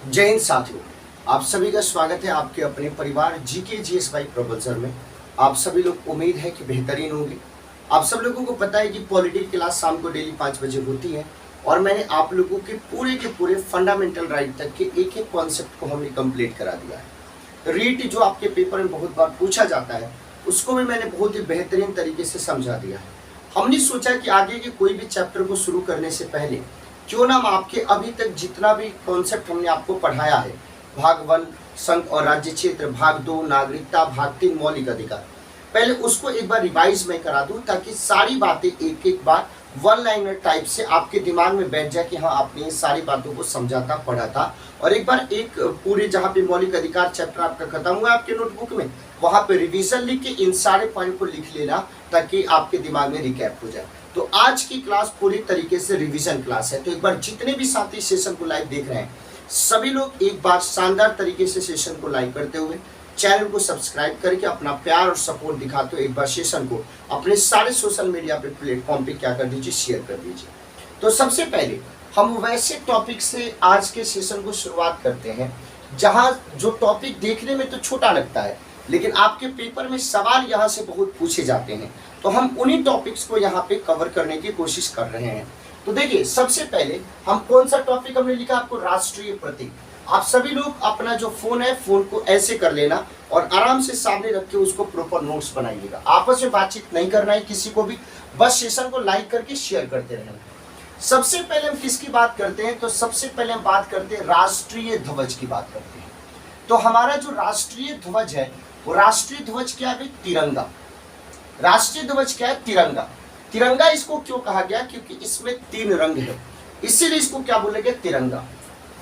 जय हिंद साथियों, आप सभी का स्वागत है आपके अपने परिवार जीके जीएसवाई प्रोफेसर में। आप सभी लोग उम्मीद है कि बेहतरीन होंगे। आप सब लोगों को पता है कि पॉलिटी क्लास शाम को डेली 5 बजे होती है और मैंने आप लोगों के पूरे फंडामेंटल राइट तक के एक एक कॉन्सेप्ट को हमने कंप्लीट करा दिया है। रीट जो आपके पेपर में बहुत बार पूछा जाता है उसको भी मैंने बहुत ही बेहतरीन तरीके से समझा दिया है। हमने सोचा कि आगे के कोई भी चैप्टर को शुरू करने से पहले क्यों ना हम आपके अभी तक जितना भी कॉन्सेप्ट हमने आपको पढ़ाया है, भाग 1 संघ और राज्य क्षेत्र, भाग 2 नागरिकता, भाग 3 मौलिक अधिकार, पहले उसको एक बार रिवाइज मैं करा दूं ताकि सारी बातें एक एक बार वन लाइनर टाइप से आपके दिमाग में बैठ जाए कि हाँ आपने ये सारी बातों को समझा था, पढ़ा था। और एक बार एक पूरे जहाँ पे मौलिक अधिकार चैप्टर आपका खत्म हुआ आपके नोटबुक में, वहां पे रिवीजन लिख के इन सारे पॉइंट को लिख लेना ताकि आपके दिमाग में रिकैप हो जाए। तो आज की क्लास पूरी तरीके से रिवीजन क्लास है। तो एक बार जितने भी साथी सेशन को लाइव देख रहे हैं सभी लोग एक बार शानदार तरीके से सेशन को लाइव करते हुए चैनल को सब्सक्राइब करके अपना प्यार और सपोर्ट दिखाते हुए एक बार सेशन को अपने सारे सोशल मीडिया पे प्लेटफॉर्म पे क्या कर दीजिए, शेयर कर दीजिए। तो सबसे पहले हम वैसे टॉपिक से आज के सेशन को शुरुआत करते हैं जहां जो टॉपिक देखने में तो छोटा लगता है लेकिन आपके पेपर में सवाल यहाँ से बहुत पूछे जाते हैं। तो हम उन्हीं टॉपिक्स को यहाँ पे कवर करने की कोशिश कर रहे हैं। तो देखिए सबसे पहले हम कौन सा टॉपिक हमने लिखा आपको, राष्ट्रीय प्रतीक। आप सभी लोग अपना जो फोन है फोन को ऐसे कर लेना और आराम से सामने रख के उसको प्रॉपर नोट्स बनाइएगा। आपस में बातचीत नहीं करना है किसी को भी, बस सेशन को लाइक करके शेयर करते रहना। सबसे पहले हम किसकी बात करते हैं, तो सबसे पहले हम बात करते हैं राष्ट्रीय ध्वज की बात करते हैं। तो हमारा जो राष्ट्रीय ध्वज है वो राष्ट्रीय ध्वज क्या है, तिरंगा। राष्ट्रीय ध्वज क्या है, तिरंगा। तिरंगा इसको क्यों कहा गया, क्योंकि इसमें 3 रंग है, इसीलिए इसको क्या बोले गए, तिरंगा।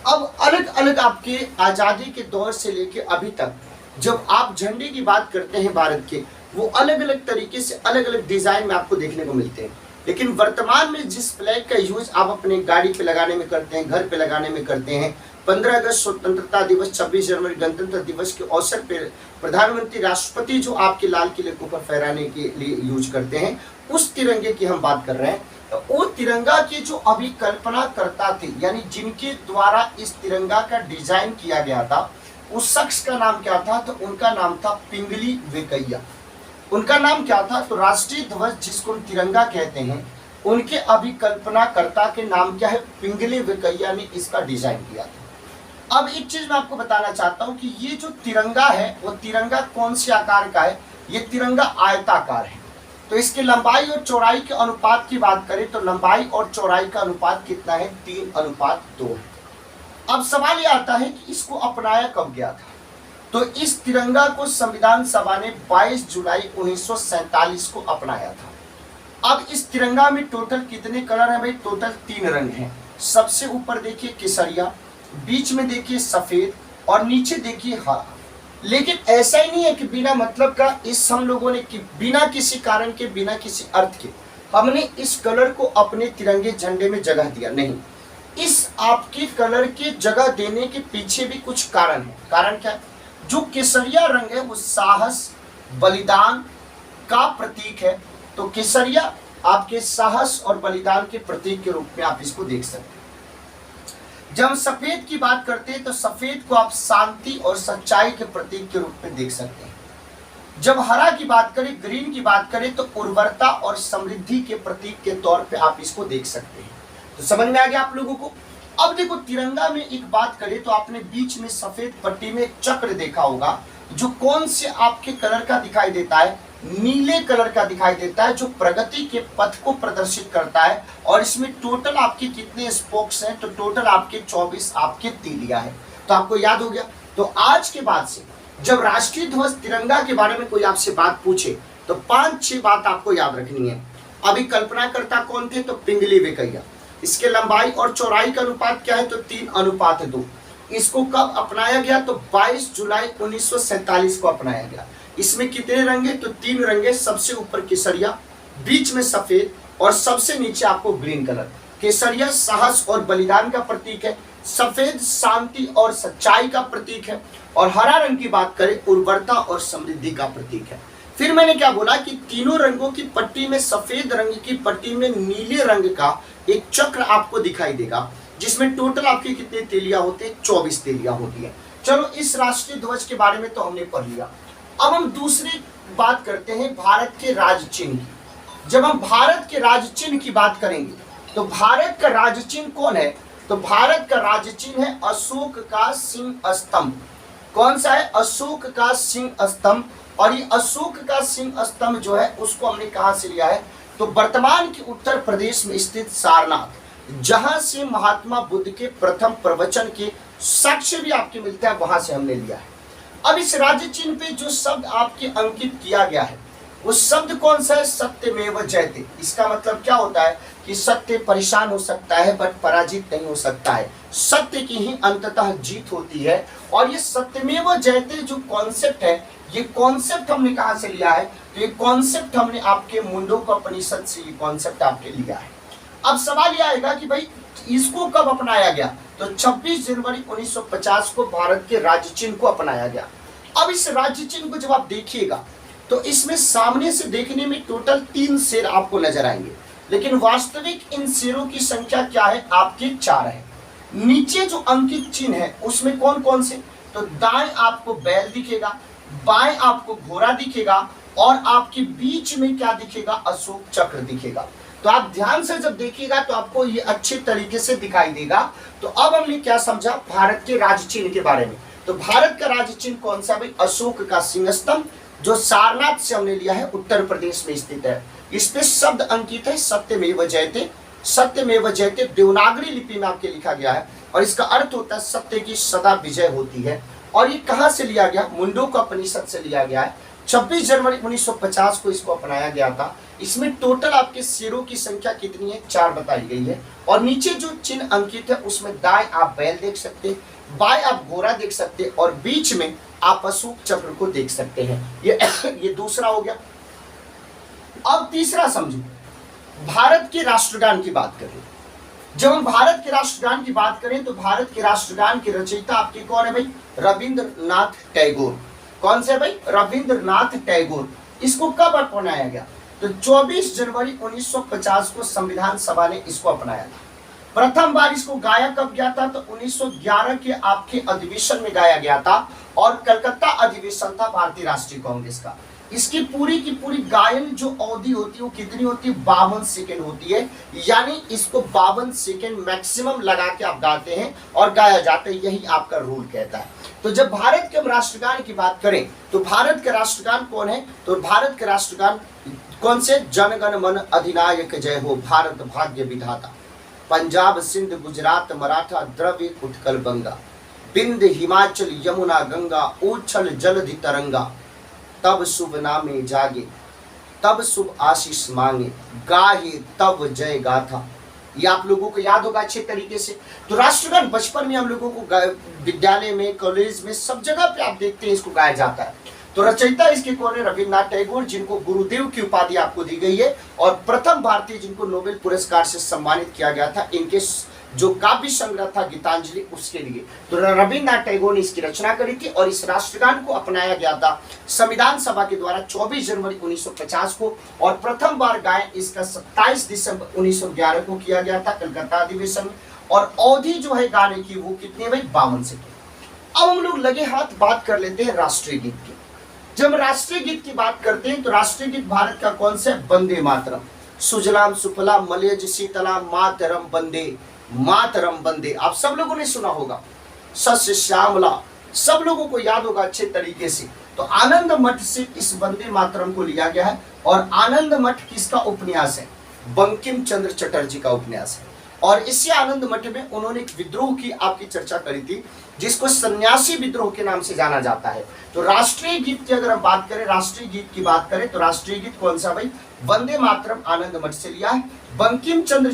अब अलग अलग आपके आजादी के दौर से लेके अभी तक जब आप झंडे की बात करते हैं भारत के, वो अलग अलग तरीके से अलग अलग डिजाइन में आपको देखने को मिलते हैं। लेकिन वर्तमान में जिस फ्लैग का यूज आप अपने गाड़ी पे लगाने में करते हैं, घर पे लगाने में करते हैं, 15 अगस्त स्वतंत्रता दिवस, 26 जनवरी गणतंत्र दिवस के अवसर पर प्रधानमंत्री राष्ट्रपति जो आपके लाल किले को ऊपर फहराने के लिए यूज करते हैं, उस तिरंगे की हम बात कर रहे हैं। तो वो तिरंगा की जो अभी कल्पना करता थे, यानी जिनके द्वारा इस तिरंगा का डिजाइन किया गया था, उस शख्स का नाम क्या था, तो उनका नाम था पिंगली वेंकैया। उनका नाम क्या था, तो राष्ट्रीय ध्वज जिसको हम तिरंगा कहते हैं, उनके अभिकल्पनाकर्ता के नाम क्या है, पिंगली वेंकैया ने इसका डिजाइन किया था। अब एक चीज मैं आपको बताना चाहता हूं कि ये जो तिरंगा है वो तिरंगा कौन से आकार का है, ये तिरंगा आयताकार है। तो इसके लंबाई और चौड़ाई के अनुपात की बात करें तो लंबाई और चौड़ाई का अनुपात कितना है, 3:2 है। अब सवाल ये आता है कि इसको अपनाया कब गया था, तो इस तिरंगा को संविधान सभा ने 22 जुलाई 1947 को अपनाया था। अब इस तिरंगा में टोटल कितने कलर है भाई, टोटल 3 रंग हैं। सबसे ऊपर देखिए केसरिया, बीच में देखिए सफेद और नीचे देखिए हरा। लेकिन ऐसा ही नहीं है कि बिना मतलब का इस हम लोगों ने कि बिना किसी कारण के, बिना किसी अर्थ के हमने इस कलर को अपने तिरंगे झंडे में जगह दिया, नहीं। इस आपके कलर के जगह देने के पीछे भी कुछ कारण है। कारण क्या है, जो केसरिया रंग है वो साहस, बलिदान का प्रतीक है। तो केसरिया आपके साहस और बलिदान के प्रतीक के रूप में आप इसको देख सकते हैं। जब हम सफेद की बात करते हैं तो सफेद को आप शांति और सच्चाई के प्रतीक के रूप में देख सकते हैं। जब हरा की बात करें, ग्रीन की बात करें, तो उर्वरता और समृद्धि के प्रतीक के तौर पे आप इसको देख सकते हैं। तो समझ में आ गया आप लोगों को। अब देखो तिरंगा में एक बात करें तो आपने बीच में सफेद पट्टी में एक चक्र देखा होगा जो कौन से आपके कलर का दिखाई देता है, नीले कलर का दिखाई देता है, जो प्रगति के पथ को प्रदर्शित करता है। और इसमें टोटल आपके कितने स्पोक्स हैं, तो टोटल आपके 24 आपके तीलियां हैं। तो आपको याद हो गया। तो आज के बाद से जब राष्ट्रीय ध्वज तिरंगा के बारे में कोई आपसे बात पूछे तो 5-6 बात आपको याद रखनी है। अभी कल्पनाकर्ता कौन थे, तो पिंगली वेंकैया। इसके लंबाई और चौड़ाई का अनुपात क्या है, तो 3:2। इसको कब अपनाया गया, तो 22 जुलाई 1947 को अपनाया गया। इसमें कितने रंग है, तो 3 रंग है। सबसे ऊपर केसरिया, बीच में सफेद और सबसे नीचे आपको ग्रीन कलर। केसरिया साहस और बलिदान का प्रतीक है, सफेद शांति और सच्चाई का प्रतीक है, और हरा रंग की बात करें उर्वरता और समृद्धि का प्रतीक है। फिर मैंने क्या बोला कि तीनों रंगों की पट्टी में, सफेद रंग की पट्टी में नीले रंग का एक चक्र आपको दिखाई देगा। जिसमें टोटल आपके कितने तेलियां होते हैं? 24 तेलियां होती है। चलो, इस राष्ट्रीय ध्वज के बारे में तो हमने पढ़ लिया। अब हम दूसरी बात करते हैं भारत के राज्य चिन्ह की। जब हम भारत के राज्य चिन्ह की बात करेंगे तो भारत का राज्य चिन्ह कौन है? तो भारत का राज्य चिन्ह है अशोक का सिंह स्तंभ। कौन सा है? अशोक का सिंह स्तंभ। और ये अशोक का सिंह स्तंभ जो है उसको हमने कहां से लिया है? तो वर्तमान के उत्तर प्रदेश में स्थित सारनाथ, जहां से महात्मा बुद्ध के प्रथम प्रवचन के साक्ष्य भी आपके मिलता है, वहां से हमने लिया है। अब इस राज्य चिन्ह पे जो शब्द आपके अंकित किया गया है वो शब्द कौन सा है? सत्यमेव जयते। इसका मतलब क्या होता है कि सत्य परेशान हो सकता है बट पराजित नहीं हो सकता है। सत्य की ही अंततः जीत होती है। और ये सत्यमेव जयते जो कॉन्सेप्ट है, ये कॉन्सेप्ट हमने कहां से लिया है? तो ये कॉन्सेप्ट हमने आपके मुंडकोपनिषद से ये कॉन्सेप्ट आपके लिया है। अब सवाल यह आएगा कि भाई इसको कब अपनाया गया? तो 26 जनवरी 1950 को भारत के राज्य चिन्ह को अपनाया गया। अब इस राज्य चिन्ह को जब आप देखिएगा तो इसमें सामने से देखने में टोटल 3 शेर आपको नजर आएंगे, लेकिन वास्तविक इन शेरों की संख्या क्या है? आपके 4 है। नीचे जो अंकित चिन्ह है उसमें कौन कौन से? तो दाएं आपको बैल दिखेगा, बाएं आपको घोड़ा दिखेगा, और आपके बीच में क्या दिखेगा? अशोक चक्र दिखेगा। तो आप ध्यान से जब देखिएगा तो आपको ये अच्छे तरीके से दिखाई देगा। तो अब हमने क्या समझा भारत के राज्य चिन्ह के बारे में? तो भारत का राज्य चिन्ह कौन सा भाई? अशोक का सिंह स्तंभ, जो सारनाथ से हमने लिया है, उत्तर प्रदेश में स्थित है। इस पे शब्द अंकित है सत्यमेव जयते। सत्यमेव जयते देवनागरी लिपि में आपके लिखा गया है और इसका अर्थ होता है सत्य की सदा विजय होती है। और ये कहां से लिया गया? मुंडकोपनिषद से लिया गया है। 26 जनवरी 1950 को इसको अपनाया गया था। इसमें टोटल आपके शेरों की संख्या कितनी है? 4 बताई गई है। और नीचे जो चिन्ह अंकित है उसमें दाएं आप बैल देख सकते हैं, बाएं आप घोड़ा देख सकते हैं, और बीच में आप अशोक चक्र को देख सकते हैं। ये दूसरा हो गया। अब तीसरा समझो, भारत के राष्ट्रगान की बात करें। जब हम भारत के राष्ट्रगान की बात करें तो भारत के राष्ट्रगान के रचयिता आपके कौन है भाई? रविंद्रनाथ टैगोर। कौन से भाई? रविंद्रनाथ टैगोर। इसको कब अपनाया गया? तो 24 जनवरी 1950 को संविधान सभा ने इसको अपनाया था। प्रथम बार इसको गाया कब गया था? तो 1911 के आपके अधिवेशन में गाया गया था, और कलकत्ता अधिवेशन था भारतीय राष्ट्रीय कांग्रेस का। इसकी पूरी की पूरी गायन जो अवधि होती है वो कितनी होती है? 52 सेकेंड होती है। यानी इसको 52 सेकेंड मैक्सिमम लगा के आप गाते हैं और गाया जाता है, यही आपका रूल कहता है। तो जब भारत के हम राष्ट्रगान की बात करें तो भारत का राष्ट्रगान कौन है? तो भारत का राष्ट्रगान कौन से? जनगण मन अधिनायक जय हो भारत भाग्य विधाता, पंजाब सिंध गुजरात मराठा द्रव्य उत्कल बंगा, बिंद हिमाचल यमुना गंगा उछल जलधि तरंगा, तब शुभ नामे जागे तब शुभ आशीष मांगे, गाहे तब जय गाथा। ये आप लोगों को याद होगा अच्छे तरीके से। तो राष्ट्रगान बचपन में हम लोगों को विद्यालय में, कॉलेज में, सब जगह पे आप देखते हैं इसको गाया जाता है। तो रचयिता इसके कौन है? रविन्द्रनाथ टैगोर, जिनको गुरुदेव की उपाधि आपको दी गई है, और प्रथम भारतीय जिनको नोबेल पुरस्कार से सम्मानित किया गया था इनके जो काव्य संग्रह था गीतांजलि, उसके लिए। तो रविन्द्रनाथ टैगोर ने इसकी रचना करी थी और इस राष्ट्रगान को अपनाया गया था संविधान सभा के द्वारा 24 जनवरी 1950 को, और प्रथम बार गायन इसका 27 दिसंबर 1911 को किया गया था कलकत्ता अधिवेशन में। और अवधि जो है गाने की वो कितनी है भाई? 52 सेकेंड। अब हम लोग लगे हाथ बात कर लेते हैं राष्ट्रीय गीत की। जब राष्ट्रीय गीत की बात करते हैं तो राष्ट्रीय गीत भारत का कौन सा है? वंदे मातरम। सुजलाम सुफलाम मलयज शीतलाम मातरम वंदे मातरम वंदे। आप सब लोगों ने सुना होगा। सस्य श्यामला, सब लोगों को याद होगा अच्छे तरीके से। तो आनंद मठ से इस वंदे मातरम को लिया गया है। और आनंद मठ किसका उपन्यास है? बंकिम चंद्र चटर्जी का उपन्यास है। और इसी आनंद मठ में उन्होंने एक विद्रोह की आपकी चर्चा करी थी जिसको सन्यासी विद्रोह के नाम से जाना जाता है। तो राष्ट्रीय गीत की अगर हम बात करें, राष्ट्रीय गीत की बात करें तो राष्ट्रीय गीत कौन सा भाई? वंदे मातरम आनंद मठ से लिया है। बंकिम चंद्र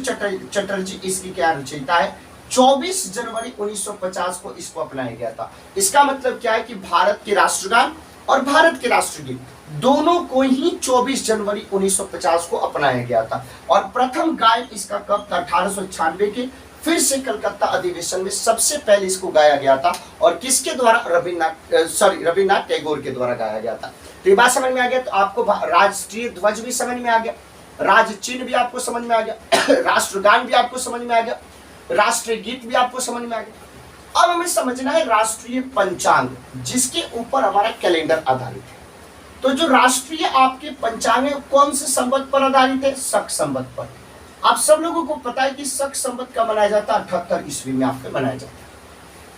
चटर्जी इसकी क्या रचयिता है? 24 जनवरी 1950 को इसको अपनाया गया था। इसका मतलब क्या है कि भारत के राष्ट्रगान और भारत के राष्ट्रगीत दोनों को ही 24 जनवरी 1950 को अपनाया गया था। और प्रथम गायन इसका कब था? 1896 के फिर से कलकत्ता अधिवेशन में सबसे पहले इसको गाया गया था। और किसके द्वारा? रविन्द्रनाथ टैगोर के द्वारा गाया गया था। तो ये बात समझ में आ गया। तो आपको राष्ट्रीय ध्वज भी समझ में आ गया, राज्य चिन्ह भी आपको समझ में आ गया, राष्ट्रगान भी आपको समझ में आ गया। राष्ट्रीय गीत भी आपको समझ में आ गया। अब हमें समझना है राष्ट्रीय पंचांग, जिसके ऊपर हमारा कैलेंडर आधारित है। तो जो राष्ट्रीय आपके पंचांग है कौन से संवत पर आधारित है? शक संवत पर। आप सब लोगों को पता है कि शक संवत का मनाया जाता है 78 ईस्वी में आपके मनाया जाता है।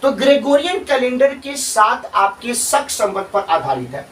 तो ग्रेगोरियन कैलेंडर के साथ आपके शक संवत पर आधारित है।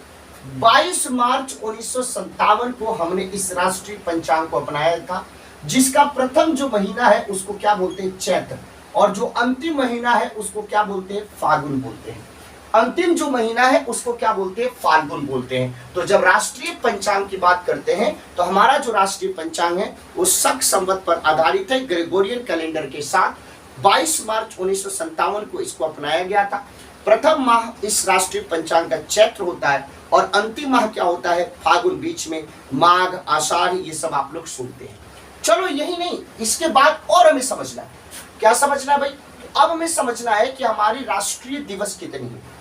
22 मार्च 1957 को हमने इस राष्ट्रीय पंचांग को अपनाया था, जिसका प्रथम जो महीना है उसको क्या बोलते हैं? चैत्र, और जो अंतिम महीना है उसको क्या बोलते हैं? फाल्गुन बोलते हैं। अंतिम जो महीना है उसको क्या बोलते हैं? फाल्गुन बोलते हैं। तो जब राष्ट्रीय पंचांग की बात करते हैं तो हमारा जो राष्ट्रीय पंचांग है वो शक संवत पर आधारित है। ग्रेगोरियन कैलेंडर के साथ 22 मार्च 1957 को इसको अपनाया गया था। प्रथम माह इस राष्ट्रीय पंचांग का चैत्र होता है और अंतिम माह क्या होता है? फाल्गुन। बीच में माघ, आषाढ़, ये सब आप लोग सुनते हैं। चलो यही नहीं, इसके बाद और हमें समझना है। क्या समझना है भाई? अब हमें समझना है कि हमारी राष्ट्रीय दिवस कितनी है।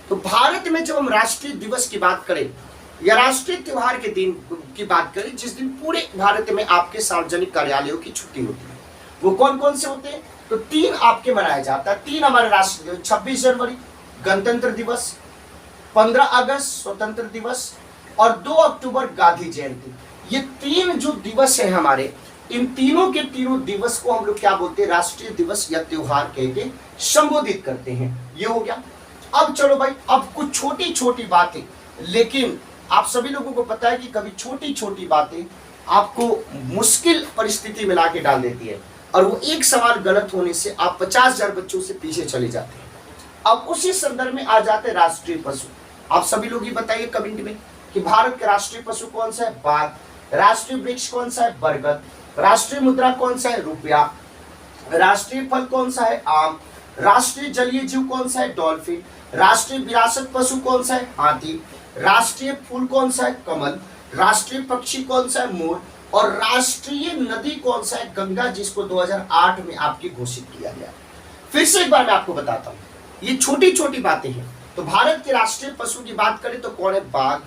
तो भारत में जब हम राष्ट्रीय दिवस की बात करें या राष्ट्रीय त्योहार के दिन की बात करें, जिस दिन पूरे भारत में आपके सार्वजनिक कार्यालयों की छुट्टी होती है, वो कौन कौन से होते हैं? तो 3 आपके मनाया जाता है। 3 हमारे राष्ट्रीय दिवस: 26 जनवरी गणतंत्र दिवस, 15 अगस्त स्वतंत्र दिवस और 2 अक्टूबर गांधी जयंती। ये 3 जो दिवस है हमारे, इन तीनों के तीनों दिवस को हम लोग क्या बोलते हैं? राष्ट्रीय दिवस या त्योहार कह के संबोधित करते हैं। ये हो गया। अब चलो भाई, अब कुछ छोटी छोटी बातें, लेकिन आप सभी लोगों को पता है कि कभी छोटी छोटी बातें आपको मुश्किल परिस्थिति में लाके डाल देती है, और वो एक सवाल गलत होने से आप 50,000 बच्चों से पीछे चले जाते हैं। अब उसी संदर्भ में आ जाते हैं राष्ट्रीय पशु। आप सभी लोग ये बताइए कमेंट में कि भारत का राष्ट्रीय पशु कौन सा है? बाघ। राष्ट्रीय वृक्ष कौन सा है? बरगद। राष्ट्रीय मुद्रा कौन सा है? रुपया। राष्ट्रीय फल कौन सा है? आम। राष्ट्रीय जलीय जीव कौन सा है? डॉल्फिन। राष्ट्रीय विरासत पशु कौन सा है? हाथी। राष्ट्रीय फूल कौन सा है? कमल। राष्ट्रीय पक्षी कौन सा है? मोर। और राष्ट्रीय नदी कौन सा है? गंगा, जिसको 2008 में आपकी घोषित किया गया। फिर से एक बार मैं आपको बताता हूँ, ये छोटी छोटी बातें हैं। तो भारत के राष्ट्रीय पशु की बात करें तो कौन है? बाघ।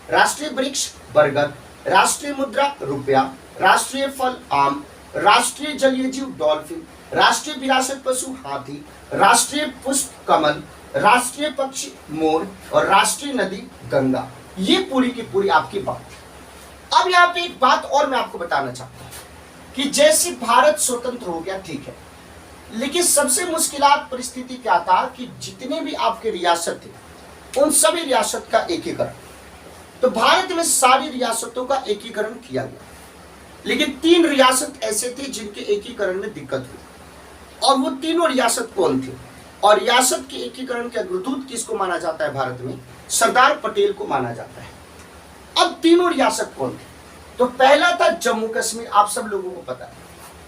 राष्ट्रीय वृक्ष बरगद। राष्ट्रीय मुद्रा रुपया। राष्ट्रीय फल आम। राष्ट्रीय जलीय जीव डॉल्फिन। राष्ट्रीय विरासत पशु हाथी। राष्ट्रीय पुष्प कमल। राष्ट्रीय पक्षी मोर। और राष्ट्रीय नदी गंगा। ये पूरी की पूरी आपकी बात है। अब यहाँ पे एक बात और मैं आपको बताना चाहता हूँ कि जैसे भारत स्वतंत्र हो गया, ठीक है, लेकिन सबसे मुश्किलात परिस्थिति क्या था कि जितने भी आपके रियासत थे उन सभी रियासत का एकीकरण। तो भारत में सारी रियासतों का एकीकरण किया गया, लेकिन 3 रियासत ऐसे थे जिनके एकीकरण में दिक्कत हुई। और वो तीनों रियासत कौन थे? और रियासत के एकीकरण के अग्रदूत किसको माना जाता है भारत में? सरदार पटेल को माना जाता है। अब तीनों रियासत कौन थे? तो पहला था जम्मू कश्मीर, आप सब लोगों को पता है।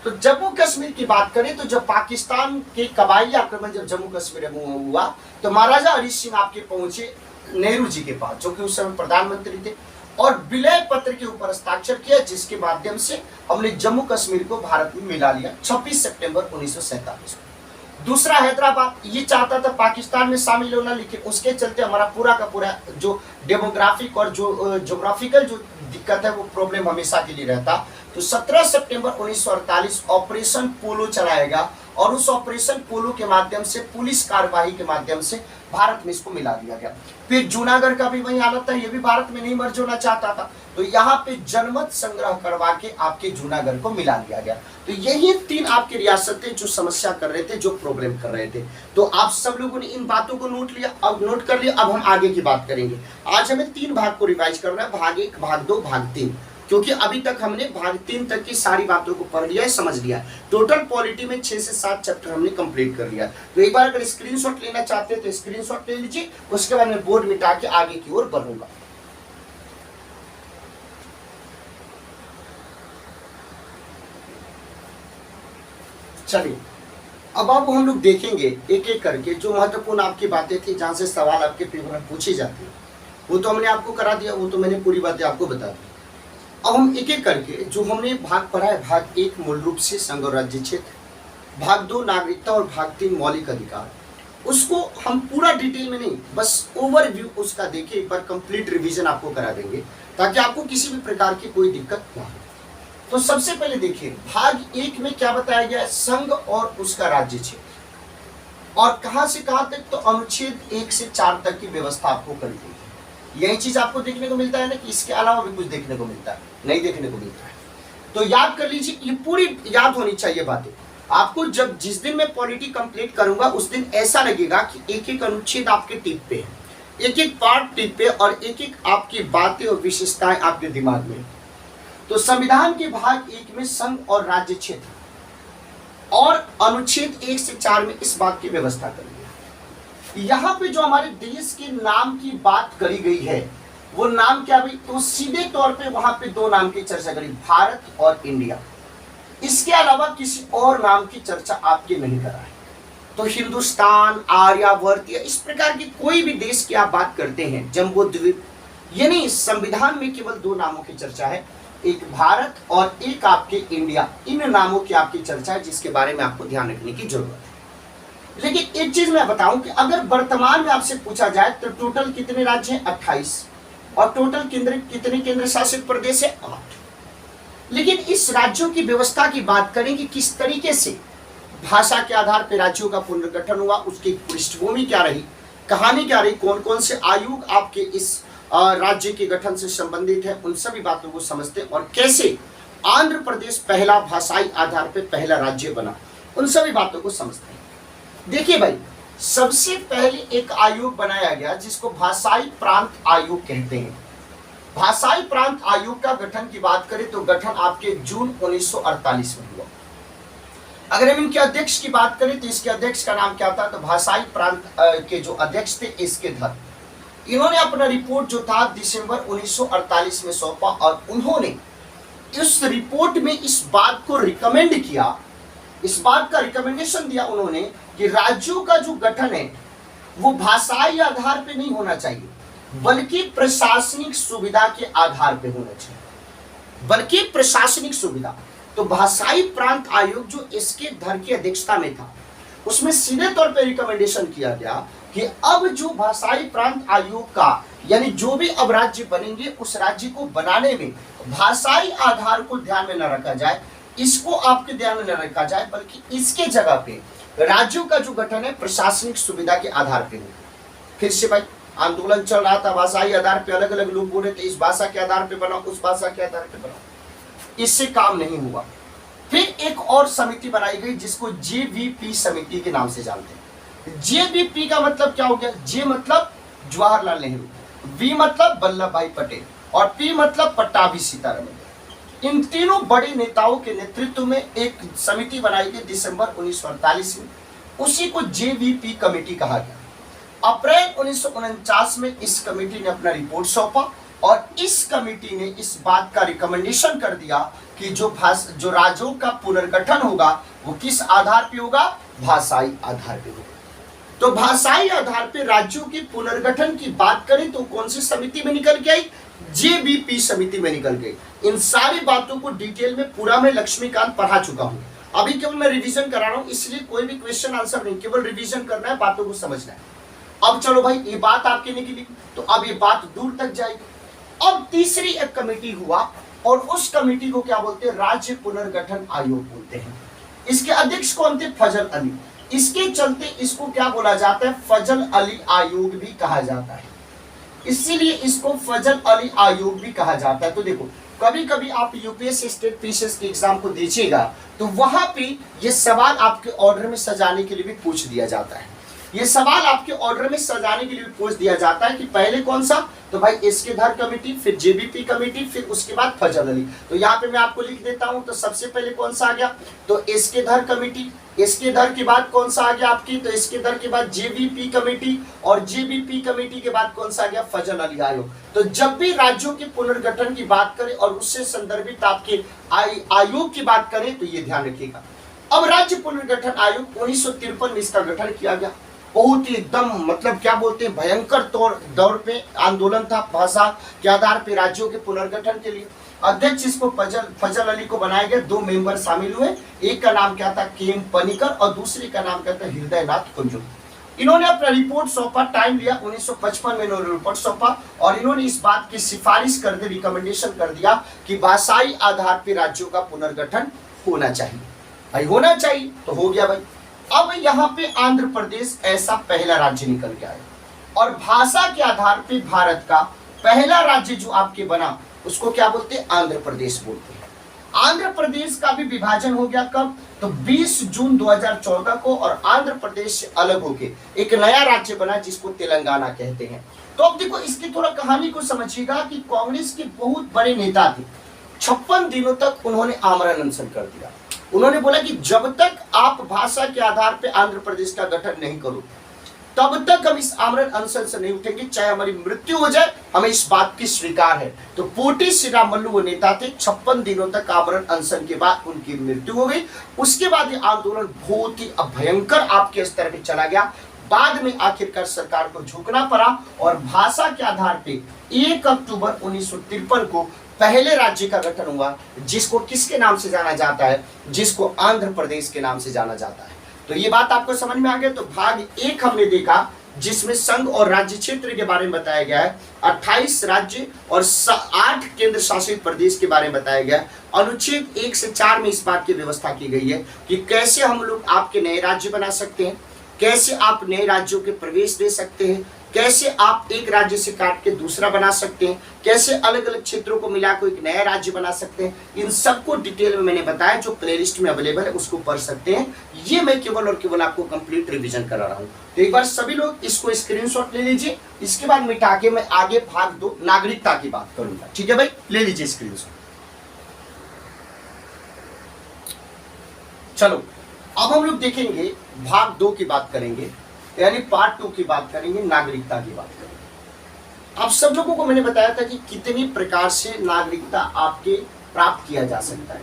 तो जम्मू कश्मीर की बात करें तो जब पाकिस्तान के कबायली आक्रमण जब जम्मू कश्मीर में हुआ तो महाराजा हरि सिंह आपके पहुंचे नेहरू जी के पास, जो कि उस समय प्रधानमंत्री थे, और विलय पत्र के ऊपर हस्ताक्षर किया, जिसके माध्यम से हमने जम्मू कश्मीर को भारत में मिला लिया 26 सितंबर 1947 को। दूसरा हैदराबाद, ये चाहता था पाकिस्तान में शामिल होना, लेकिन उसके चलते हमारा पूरा का पूरा जो डेमोग्राफिक और जो ज्योग्राफिकल जो दिक्कत है वो प्रॉब्लम हमेशा के लिए रहता। तो 17 सितंबर 1948 ऑपरेशन पोलो चलाएगा, और उस ऑपरेशन पोलो के माध्यम से पुलिस कार्यवाही के माध्यम से भारत में इसको मिला दिया गया। फिर जूनागढ़ का भी वही हालत था, ये भी भारत में नहीं मर्ज होना चाहता था, तो यहाँ पे जनमत संग्रह करवा के आपके जूनागढ़ को मिला दिया गया। तो यही 3 आपकी रियासतें जो समस्या कर रहे थे, जो प्रॉब्लम कर रहे थे। तो आप सब लोगों ने इन बातों को नोट कर लिया। अब हम आगे की बात करेंगे। आज हमें 3 भाग को रिवाइज करना है, भाग 1, भाग 2, भाग 3, क्योंकि अभी तक हमने भाग 3 तक की सारी बातों को पढ़ लिया है, समझ लिया है। टोटल पॉलिटी में 6 से 7 चैप्टर हमने कंप्लीट कर लिया। तो एक बार अगर स्क्रीनशॉट लेना चाहते हैं तो स्क्रीनशॉट ले लीजिए, उसके बाद मैं बोर्ड मिटा के आगे की ओर बढ़ूंगा। चलिए अब हम लोग देखेंगे एक एक करके जो महत्वपूर्ण आपकी बातें थी, जहां से सवाल आपके पेपर में पूछी जाती है, वो तो हमने आपको करा दिया, वो तो मैंने पूरी बातें आपको बता दी। अब हम एक एक करके जो हमने भाग पढ़ा है, भाग 1 मूल रूप से संघ और राज्य क्षेत्र, भाग 2 नागरिकता और भाग 3 मौलिक अधिकार, उसको हम पूरा डिटेल में नहीं, बस ओवरव्यू उसका देखिए, एक बार कंप्लीट रिवीजन आपको करा देंगे ताकि आपको किसी भी प्रकार की कोई दिक्कत ना हो। तो सबसे पहले देखिए भाग 1 में क्या बताया गया है, संघ और उसका राज्य क्षेत्र, और कहां से कहां तक, तो अनुच्छेद 1 से 4 तक की व्यवस्था आपको करी गई है। यही चीज आपको देखने को मिलता है ना, कि इसके अलावा भी कुछ देखने को मिलता है, नहीं देखने को मिलता है। तो याद कर लीजिए, ये पूरी याद होनी चाहिए बातें आपको। जब जिस दिन मैं पॉलिटी कंप्लीट करूंगा उस दिन ऐसा लगेगा कि एक एक अनुच्छेद आपके टिप पे है, एक एक पार्ट टिप पे, और एक एक आपकी बातें और विशेषताएं आपके दिमाग में। तो संविधान के भाग 1 में संघ और राज्य क्षेत्र, और अनुच्छेद 1 से 4 में इस बात की व्यवस्था करी है। यहाँ पे जो हमारे देश के नाम की बात करी गई है, वो नाम क्या भाई, तो सीधे तौर पे वहां पे 2 नाम की चर्चा करी, भारत और इंडिया। इसके अलावा किसी और नाम की चर्चा आपके नहीं करा है। तो हिंदुस्तान, आर्यावर्त या इस प्रकार की कोई भी देश की आप बात करते हैं, जम्बू द्वीप, यानी संविधान में केवल 2 नामों की चर्चा है, एक भारत और एक आपके इंडिया। इन नामों की आपकी चर्चा है, जिसके बारे में आपको ध्यान रखने की जरूरत है। लेकिन एक चीज मैं बताऊं कि अगर वर्तमान में आपसे पूछा जाए तो टोटल कितने राज्य हैं, 28, और टोटल कितने केंद्र शासित प्रदेश है, 8। लेकिन इस राज्यों की व्यवस्था की बात करें कि किस तरीके से भाषा के आधार पर राज्यों का पुनर्गठन हुआ, उसकी पृष्ठभूमि क्या रही, कहानी क्या रही, कौन कौन से आयोग आपके इस राज्य के गठन से संबंधित है, उन सभी बातों को समझते हैं, और कैसे आंध्र प्रदेश पहला भाषाई आधार पर पहला राज्य बना, उन सभी बातों को समझते हैं। देखिए भाई, सबसे पहले एक आयोग बनाया गया जिसको भाषाई प्रांत आयोग कहते हैं। भाषाई प्रांत आयोग का गठन की बात करें तो गठन आपके जून 1948 में हुआ। अगर हम इनके अध्यक्ष की बात करें तो इसके अध्यक्ष का नाम क्या था, तो भाषाई प्रांत के जो अध्यक्ष थे इसके धर। इन्होंने अपना रिपोर्ट जो था दिसंबर 1948 में सौंपा, और उन्होंने इस रिपोर्ट में इस बात को रिकमेंड किया, इस बात का रिकमेंडेशन दिया उन्होंने कि राज्यों का जो गठन है वो भाषाई आधार पे नहीं होना चाहिए, बल्कि प्रशासनिक सुविधा के आधार पे होना चाहिए, बल्कि प्रशासनिक सुविधा। तो भाषाई प्रांत आयोग जो इसके धर की अध्यक्षता में था, उसमें सीधे तौर पे रिकमेंडेशन किया गया कि अब जो भाषाई प्रांत आयोग का, यानी जो भी अब राज्य बनेंगे, उस राज्य को बनाने में भाषाई आधार को ध्यान में न रखा जाए, इसको आपके ध्यान में न रखा जाए, बल्कि इसके जगह पे राज्यों का जो गठन है प्रशासनिक सुविधा के आधार पे हो। फिर से भाई आंदोलन चल रहा था, भाषाई आधार पे अलग अलग लोग बोल रहे थे, इस भाषा के आधार पे बनाओ, उस भाषा के आधार पे बनाओ, इससे काम नहीं हुआ। फिर एक और समिति बनाई गई जिसको जेवीपी समिति के नाम से जानते हैं। जेवीपी का मतलब क्या हो गया, जे मतलब जवाहरलाल नेहरू, वी मतलब वल्लभ भाई पटेल, और पी मतलब पट्टाभी सीतारमण। इन तीनों बड़े नेताओं के नेतृत्व में एक समिति बनाई गई दिसंबर 1948 में, उसी को जेवीपी कमेटी कहा गया। अप्रैल 1949 में इस कमेटी ने अपना रिपोर्ट सौंपा, और इस कमेटी ने इस बात का रिकमेंडेशन कर दिया कि जो राज्यों का पुनर्गठन होगा वो किस आधार पे होगा, भाषाई आधार पे होगा। तो भाषाई आधार पे राज्यों के पुनर्गठन की बात करें तो कौन सी समिति में निकल के आई, जेबीपी समिति में निकल गई। इन सारी बातों को डिटेल में पूरा मैं लक्ष्मीकांत पढ़ा चुका हूं, अभी केवल मैं रिवीजन करा रहा हूं, इसलिए कोई भी क्वेश्चन आंसर नहीं, केवल रिवीजन करना है, बातों को समझना है। अब चलो भाई, ये बात आपके निकली तो अब ये बात दूर तक जाएगी। अब तीसरी एक कमेटी हुआ, और उस कमेटी को क्या बोलते हैं, राज्य पुनर्गठन आयोग बोलते हैं। इसके अध्यक्ष कौन थे, फजल अली। इसके चलते इसको क्या बोला जाता है, फजल अली आयोग भी कहा जाता है, इसीलिए इसको फजल अली आयोग भी कहा जाता है। तो देखो, कभी कभी आप यूपीएससी स्टेट पीसीएस के एग्जाम को दीजिएगा तो वहां पे ये सवाल आपके ऑर्डर में सजाने के लिए भी पूछ दिया जाता है। ये सवाल आपके ऑर्डर में सजाने के लिए पूछ दिया जाता है कि पहले कौन सा, तो भाई इसके धर कमेटी, फिर जेबीपी कमेटी, फिर उसके बाद फजल अली। तो यहाँ पे मैं आपको लिख देता हूं, तो सबसे पहले कौन सा आ गया, तो इसके धर कमेटी, इसके धर के बाद कौन सा आ गया आपकी, तो इसके धर के बाद जेबीपी कमेटी, और जेबीपी कमेटी के बाद कौन सा आ गया, फजल अली आयोग। तो जब भी राज्यों के पुनर्गठन की बात करें और उससे संदर्भित आपके आयोग की बात करें तो ये ध्यान रखिएगा। अब राज्य पुनर्गठन आयोग 1953 में इसका गठन किया गया। बहुत ही एकदम मतलब क्या बोलते हैं, भयंकर दौर पे आंदोलन था भाषा के आधार पे राज्यों के पुनर्गठन के लिए। अध्यक्ष इसको फजल अली को बनाया गया, 2 मेंबर शामिल हुए, एक का नाम क्या था, के एम पनिकर, और दूसरे का नाम क्या था, हृदयनाथ कुंजू। इन्होंने अपना रिपोर्ट सौंपा, टाइम लिया, 1955 में इन्होंने रिपोर्ट सौंपा और इन्होंने इस बात की सिफारिश कर दी, रिकमेंडेशन कर दिया कि भाषाई आधार पर राज्यों का पुनर्गठन होना चाहिए। भाई होना चाहिए तो हो गया भाई। अब यहाँ पे आंध्र प्रदेश ऐसा पहला राज्य निकल के आया और भाषा के आधार पे भारत का पहला राज्य जो आपके बना उसको क्या बोलते हैं? आंध्र प्रदेश बोलते हैं। आंध्र प्रदेश का भी विभाजन हो गया कब? तो 20 जून 2014 को और आंध्र प्रदेश से अलग होके एक नया राज्य बना जिसको तेलंगाना कहते हैं। तो अब देखो इसकी थोड़ा कहानी को समझिएगा कि कांग्रेस के बहुत बड़े नेता थे, 56 दिनों तक उन्होंने आमरण अनशन कर दिया। उन्होंने बोला कि जब तक आप भाषा के आधार पर आंध्र प्रदेश का गठन नहीं करो तब तक हम इस आमरण अनशन से नहीं उठेंगे, चाहे हमारी मृत्यु हो जाए, हमें इस बात की स्वीकार है। तो पोटी श्रीरामुलु वो नेता थे, 56 दिनों तक आमरण अनशन के बाद उनकी मृत्यु हो गई। उसके बाद ये आंदोलन बहुत ही भयंकर आपके स्तर पे चला गया। बाद में आखिरकार सरकार को झुकना पड़ा और भाषा के आधार पे 1 अक्टूबर 1953 को पहले राज्य का गठन हुआ, जिसको किसके नाम से जाना जाता है? जिसको आंध्र प्रदेश के नाम से जाना जाता है। तो ये बात आपको समझ में आ गया। तो भाग 1 हमने देखा जिसमें संघ और राज्य क्षेत्र के बारे में बताया गया है, 28 राज्य और 8 केंद्र शासित प्रदेश के बारे में बताया गया है। अनुच्छेद 1 से 4 में इस बात की व्यवस्था की गई है कि कैसे हम लोग आपके नए राज्य बना सकते हैं, कैसे आप नए राज्यों के प्रवेश दे सकते हैं, कैसे आप एक राज्य से काट के दूसरा बना सकते हैं, कैसे अलग अलग क्षेत्रों को मिलाकर एक नया राज्य बना सकते हैं। इन सबको डिटेल में मैंने बताया, जो प्लेलिस्ट में अवेलेबल है उसको पढ़ सकते हैं। ये मैं केवल और केवल आपको कंप्लीट रिवीजन करा रहा हूँ। तो एक बार सभी लोग इसको स्क्रीनशॉट ले लीजिए। इसके बाद मिटा के मैं आगे भाग 2 नागरिकता की बात करूंगा। ठीक है भाई, ले लीजिए स्क्रीनशॉट। चलो अब हम लोग देखेंगे भाग 2 की बात करेंगे, यानी पार्ट 2 की बात करेंगे, नागरिकता की बात करेंगे। आप सब लोगों को मैंने बताया था कि कितनी प्रकार से नागरिकता आपके प्राप्त किया जा सकता है,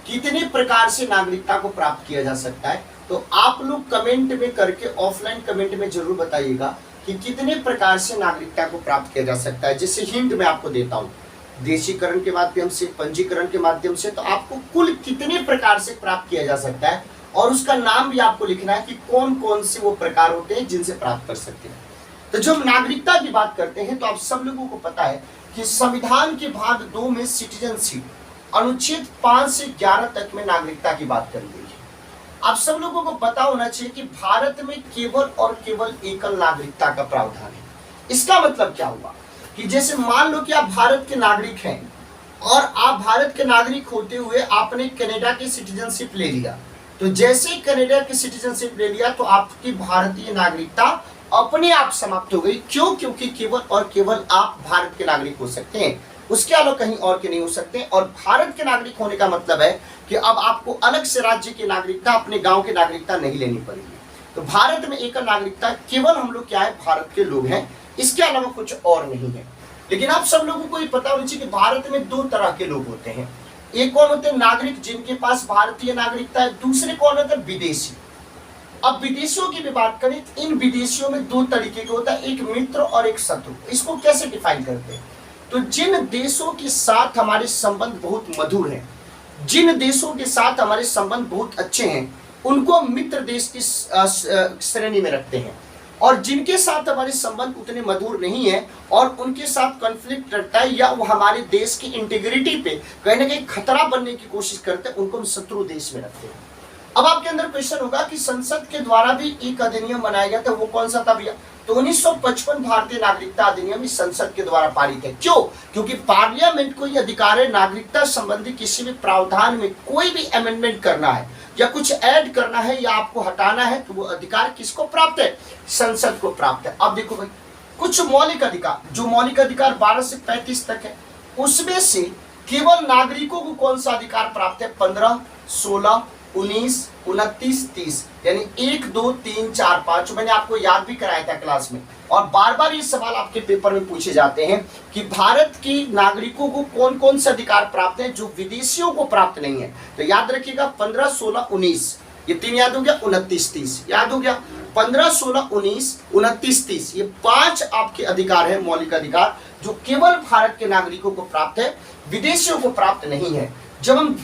कितने प्रकार से नागरिकता को प्राप्त किया जा सकता है। तो आप लोग कमेंट में करके, ऑफलाइन कमेंट में जरूर बताइएगा कि कितने प्रकार से नागरिकता को प्राप्त किया जा सकता है। जैसे हिंट मैं आपको देता हूँ, देशीकरण के माध्यम से, पंजीकरण के माध्यम से, तो आपको कुल कितने प्रकार से प्राप्त किया जा सकता है और उसका नाम भी आपको लिखना है कि कौन कौन से वो प्रकार होते हैं जिनसे प्राप्त कर सकते हैं। तो जब हम नागरिकता की बात करते हैं तो आप सब लोगों को पता है कि संविधान के भाग 2 में सिटीजनशिप अनुच्छेद 5 से 11 तक में नागरिकता की बात कर गई है। आप सब लोगों को पता होना चाहिए कि भारत में केवल और केवल एकल नागरिकता का प्रावधान है। इसका मतलब क्या हुआ कि जैसे मान लो कि आप भारत के नागरिक हैं और आप भारत के नागरिक होते हुए आपने कनाडा की सिटीजनशिप ले लिया, तो जैसे ही कनाडा की सिटीजनशिप ले लिया तो आपकी भारतीय नागरिकता अपने आप समाप्त हो गई। क्यों? क्योंकि केवल और केवल आप भारत के नागरिक हो सकते हैं, उसके अलावा कहीं और के नहीं हो सकते। और भारत के नागरिक होने का मतलब है कि अब आपको अलग से राज्य की नागरिकता, अपने गांव की नागरिकता नहीं लेनी पड़ेगी। तो भारत में एक नागरिकता केवल हम लोग क्या है, भारत के लोग हैं, इसके अलावा कुछ और नहीं है। लेकिन आप सब लोगों को ये पता होना चाहिए कि भारत में 2 तरह के लोग होते हैं। एक कौन होते हैं? नागरिक जिनके पास भारतीय नागरिकता है। दूसरे कौन होते हैं? विदेशी। अब विदेशियों की भी बात करें तो इन विदेशियों में 2 तरीके के होता है, एक मित्र और एक शत्रु। इसको कैसे डिफाइन करते हैं? तो जिन देशों के साथ हमारे संबंध बहुत मधुर हैं, जिन देशों के साथ हमारे संबंध बहुत अच्छे हैं, उनको मित्र देश की श्रेणी में रखते हैं। और जिनके साथ हमारे संबंध उतने मधुर नहीं है और उनके साथ कॉन्फ्लिक्ट रहता है या वो हमारे देश की इंटीग्रिटी पे कहीं ना कहीं खतरा बनने की कोशिश करते हैं, उनको हम शत्रु देश में रखते हैं। अब आपके अंदर क्वेश्चन होगा कि संसद के द्वारा भी एक अधिनियम बनाया गया था, वो कौन सा था भैया? तो 1955 भारतीय नागरिकता अधिनियम इस संसद के द्वारा पारित है। क्यों? क्योंकि पार्लियामेंट को यह अधिकार है नागरिकता संबंधी किसी भी प्रावधान में कोई भी अमेंडमेंट करना है या कुछ ऐड करना है या आपको हटाना है, तो वो अधिकार किसको प्राप्त है? संसद को प्राप्त है। अब देखो भाई, कुछ मौलिक अधिकार, जो मौलिक अधिकार 12 से 35 तक है, उसमें से केवल नागरिकों को कौन सा अधिकार प्राप्त है? 15, 16, 19, 29, 30, यानी 1, 2, 3, 4, 5। मैंने आपको याद भी कराया था क्लास में, और बार बार ये सवाल आपके पेपर में पूछे जाते हैं कि भारत की नागरिकों को कौन कौन से अधिकार प्राप्त है जो विदेशियों को प्राप्त नहीं है। तो याद रखिएगा 15, 16, 19, ये 3 याद हो गया, 29, 30 याद हो गया। 15, 16, 19, 29, 30 ये 5 आपके अधिकार है, मौलिक अधिकार, जो केवल भारत के नागरिकों को प्राप्त है, विदेशियों को प्राप्त नहीं है। जब हम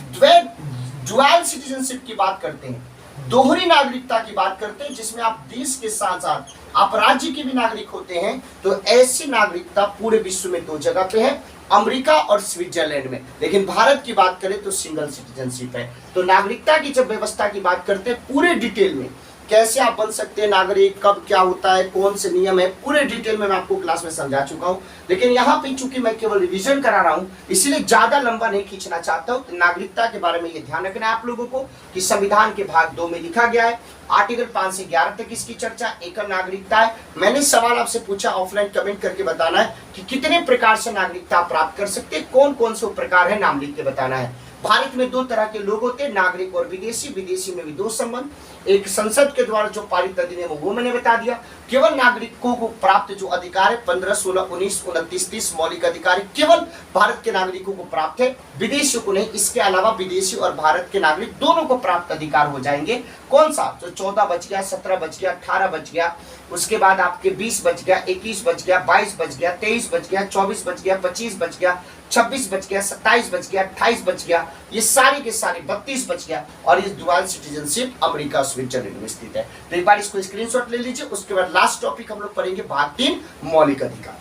ड्यूअल सिटीजनशिप की बात करते हैं, दोहरी नागरिकता की बात करते हैं, जिसमें आप देश के साथ साथ आप राज्य के भी नागरिक होते हैं, तो ऐसी नागरिकता पूरे विश्व में 2 जगह पे है, अमेरिका और स्विट्जरलैंड में। लेकिन भारत की बात करें तो सिंगल सिटीजनशिप है। तो नागरिकता की जब व्यवस्था की बात करते हैं पूरे डिटेल में, कैसे आप बन सकते हैं नागरिक, कब क्या होता है, कौन से नियम है, पूरे डिटेल में मैं आपको क्लास में समझा चुका हूं। लेकिन यहाँ पे चूंकि मैं केवल रिवीजन करा रहा हूं, इसीलिए ज्यादा लंबा नहीं खींचना चाहता हूं। तो नागरिकता के बारे में ये ध्यान रखना है आप लोगों को कि संविधान के भाग 2 में लिखा गया है, आर्टिकल 5 से 11 तक इसकी चर्चा एकल नागरिकता है। मैंने सवाल आपसे पूछा, ऑफलाइन कमेंट करके बताना है कि कितने प्रकार से नागरिकता प्राप्त कर सकते हैं, कौन कौन से प्रकार है, नाम लिख के बताना है। भारत में 2 तरह के लोग होते हैं, नागरिक और विदेशी। विदेशी में भी 2 संबंध, एक संसद के द्वारा जो पारित अधिनियम वो मैंने बता दिया। केवल नागरिकों को प्राप्त जो अधिकार है 15, 16, 19, 29, 30 मौलिक अधिकार केवल भारत के नागरिकों को प्राप्त है, विदेशियों को नहीं। इसके अलावा विदेशी और भारत के नागरिक दोनों को प्राप्त अधिकार हो जाएंगे। कौन सा? जो 14 बच गया, 17 बच गया, 18 बच गया, उसके बाद आपके 20 बच गया, 21 बच गया, 22 बच गया, 23 बच गया, 24 बच गया, 25 बच गया, 26 बच गया, 27 बच गया, 28 बच गया, ये सारे के सारे 32 बच गया। और ये डुअल सिटीजनशिप अमेरिका स्विट्जरलैंड में स्थित है। तो एक बार इसको स्क्रीनशॉट ले लीजिए। उसके बाद लास्ट टॉपिक हम लोग पढ़ेंगे भाग 3 मौलिक अधिकार।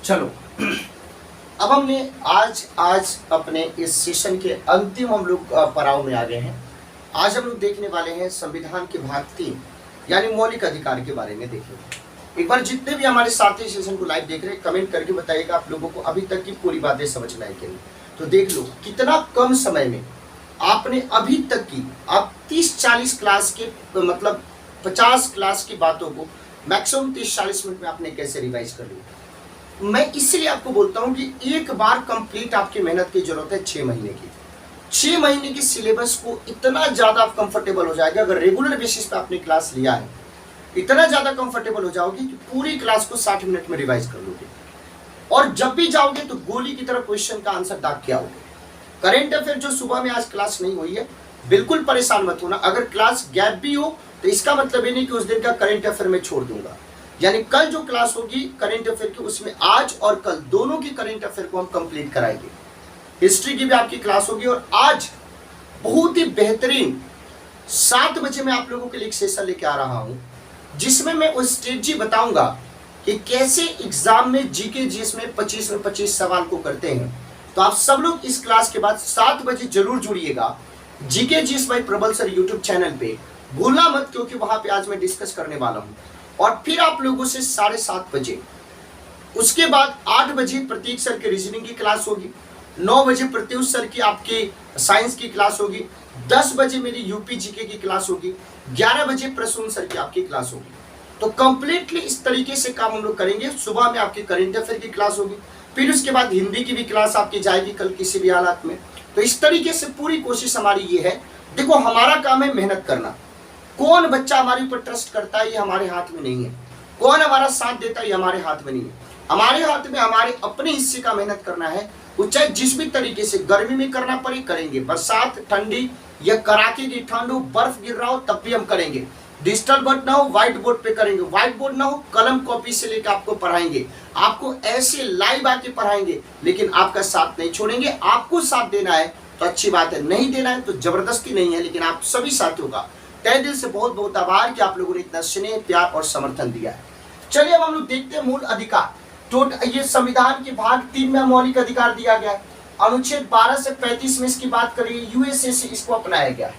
चलो अब हमने आज अपने इस सेशन के अंतिम हम लोग पड़ाव में आ गए हैं। आज हम लोग देखने वाले हैं संविधान के भाग 3 यानी मौलिक अधिकार के बारे में देखेंगे। एक बार जितने भी हमारे साथी सेशन को लाइव देख रहे हैं कमेंट करके बताइएगा आप लोगों को अभी तक की पूरी बातें समझ में आई कि नहीं। तो देख लो कितना कम समय में आपने अभी तक की आप 30-40 क्लास के मतलब 50 क्लास की बातों को मैक्सिमम 30-40 मिनट में आपने कैसे रिवाइज कर लिया। मैं इसलिए आपको बोलता हूं कि एक बार कंप्लीट आपकी मेहनत की जरूरत है 6 महीने की। 6 महीने की सिलेबस को इतना ज्यादा आप कंफर्टेबल हो जाएगा, अगर रेगुलर बेसिस पे आपने क्लास लिया है इतना ज्यादा कंफर्टेबल हो जाओगे कि पूरी क्लास को 60 मिनट में रिवाइज कर लोगे। और जब भी जाओगे तो गोली की तरह क्वेश्चन का आंसर दाग के आओगे। करेंट अफेयर जो सुबह में आज क्लास नहीं हुई है, बिल्कुल परेशान मत होना। अगर क्लास गैप भी हो तो इसका मतलब ये नहीं कि उस दिन का करेंट अफेयर में छोड़ दूंगा। यानी कल जो क्लास होगी करेंट अफेयर की, उसमें आज और कल दोनों की करेंट अफेयर को हम कंप्लीट कराएंगे। हिस्ट्री की भी आपकी क्लास होगी। और आज बहुत ही बेहतरीन 7 बजे मैं आप लोगों के लिए एक सेशन लेके आ रहा हूं, जिसमें मैं उस स्ट्रेटजी बताऊंगा कि कैसे एग्जाम में जीके जीएस में 25 में 25 सवाल को करते हैं। तो आप सब लोग इस क्लास के बाद 7 बजे जरूर जुड़िएगा जीके जीएस बाय प्रबल सर यूट्यूब चैनल पे, भूलना मत, क्योंकि वहां पे आज मैं डिस्कस करने वाला हूं। और फिर आप लोगों से 7:30 बजे, उसके बाद 8 बजे प्रतीक सर की रीजनिंग की क्लास होगी, 9 बजे प्रत्युष सर की आपकी साइंस की क्लास होगी, 10 बजे मेरी यूपी जीके की क्लास होगी, 11 बजे प्रसून सर की आपकी क्लास होगी। तो कंप्लीटली इस तरीके से काम हम लोग करेंगे। सुबह में आपकी करंट अफेयर की क्लास होगी, फिर उसके बाद हिंदी की भी क्लास आपकी जाएगी कल किसी भी हालात में। तो इस तरीके से पूरी कोशिश हमारी ये है। देखो हमारा काम है मेहनत करना। कौन बच्चा हमारे ऊपर ट्रस्ट करता है ये हमारे हाथ में नहीं है, कौन हमारा साथ देता है ये हमारे हाथ में नहीं है। हमारे हाथ में हमारे अपने हिस्से का मेहनत करना है। वो चाहे जिस भी तरीके से गर्मी में करना पड़े करेंगे, बरसात ठंडी या कड़ाके की ठंड हो, बर्फ गिर रहा हो तब भी हम करेंगे। डिजिटल बोर्ड ना हो व्हाइट बोर्ड पे करेंगे, व्हाइट बोर्ड ना हो कलम कॉपी से लेकर आपको पढ़ाएंगे, आपको ऐसे लाइव आके पढ़ाएंगे। लेकिन आपका साथ नहीं छोड़ेंगे। आपको साथ देना है तो अच्छी बात है, नहीं देना है तो जबरदस्ती नहीं है। लेकिन आप सभी साथियों का तहे दिल से बहुत बहुत आभार कि आप लोगों ने इतना स्नेह प्यार और समर्थन दिया है। चलिए अब हम लोग देखते हैं मूल अधिकार। तो ये संविधान के भाग 3 में मौलिक अधिकार दिया गया है। अनुच्छेद 12 से 35 में इसकी बात करिए, यूएसए से इसको अपनाया गया है।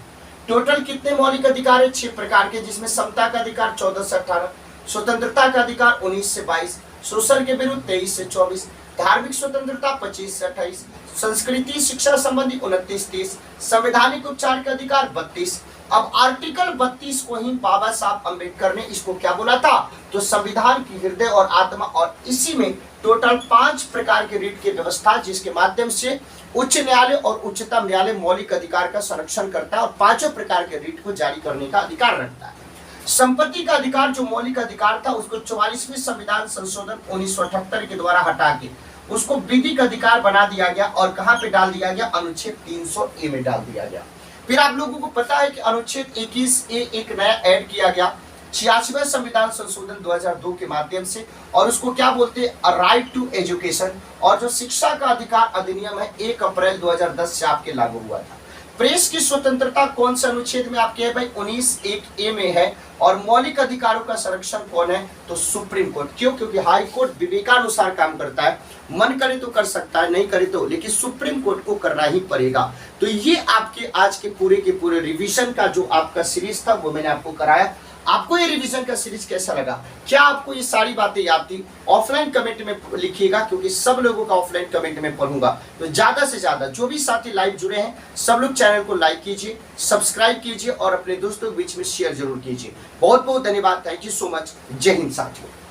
टोटल कितने मौलिक अधिकार है? 6 प्रकार के, जिसमें समता का अधिकार 14 से 18, स्वतंत्रता का अधिकार 19 से 22, शोषण के विरुद्ध 23 से 24, धार्मिक स्वतंत्रता 25 से 28, संस्कृति शिक्षा संबंधी 29-30, संवैधानिक उपचार का अधिकार 32। अब आर्टिकल 32 को ही बाबा साहब अम्बेडकर ने इसको क्या बोला था? तो संविधान की हृदय और आत्मा। और इसी में टोटल 5 प्रकार के रीट की व्यवस्था, जिसके माध्यम से उच्च न्यायालय और उच्चतम न्यायालय मौलिक अधिकार का संरक्षण करता है और 5 प्रकार के रीट को जारी करने का अधिकार रखता है। संपत्ति का अधिकार जो मौलिक अधिकार था उसको 44वें संविधान संशोधन 1978 के द्वारा हटा के उसको विधिक अधिकार बना दिया गया। और कहां पे डाल दिया गया? अनुच्छेद 300A में डाल दिया गया। फिर आप लोगों को पता है कि अनुच्छेद 21A एक नया ऐड किया गया, 86वें संविधान संशोधन 2002 के माध्यम से, और उसको क्या बोलते हैं, राइट टू एजुकेशन। और जो शिक्षा का अधिकार अधिनियम है 1 अप्रैल 2010 से आपके लागू हुआ था। प्रेस की स्वतंत्रता कौन से अनुच्छेद में आपके है भाई, 19(1)(a) में है। और मौलिक अधिकारों का संरक्षण कौन है, तो सुप्रीम कोर्ट। क्यों? क्योंकि हाई कोर्ट विवेकानुसार काम करता है, मन करे तो कर सकता है, नहीं करे तो, लेकिन सुप्रीम कोर्ट को करना ही पड़ेगा। तो ये आपके आज के पूरे रिवीजन का जो आपका सीरीज था वो मैंने आपको कराया। आपको ये रिवीजन का सीरीज कैसा लगा? क्या आपको ये सारी बातें याद थी? ऑफलाइन कमेंट में लिखिएगा, क्योंकि सब लोगों का ऑफलाइन कमेंट में पढ़ूंगा। तो ज्यादा से ज्यादा जो भी साथी लाइव जुड़े हैं सब लोग चैनल को लाइक कीजिए, सब्सक्राइब कीजिए और अपने दोस्तों के बीच में शेयर जरूर कीजिए। बहुत बहुत धन्यवाद। Thank you so much. जय हिंद साथियों।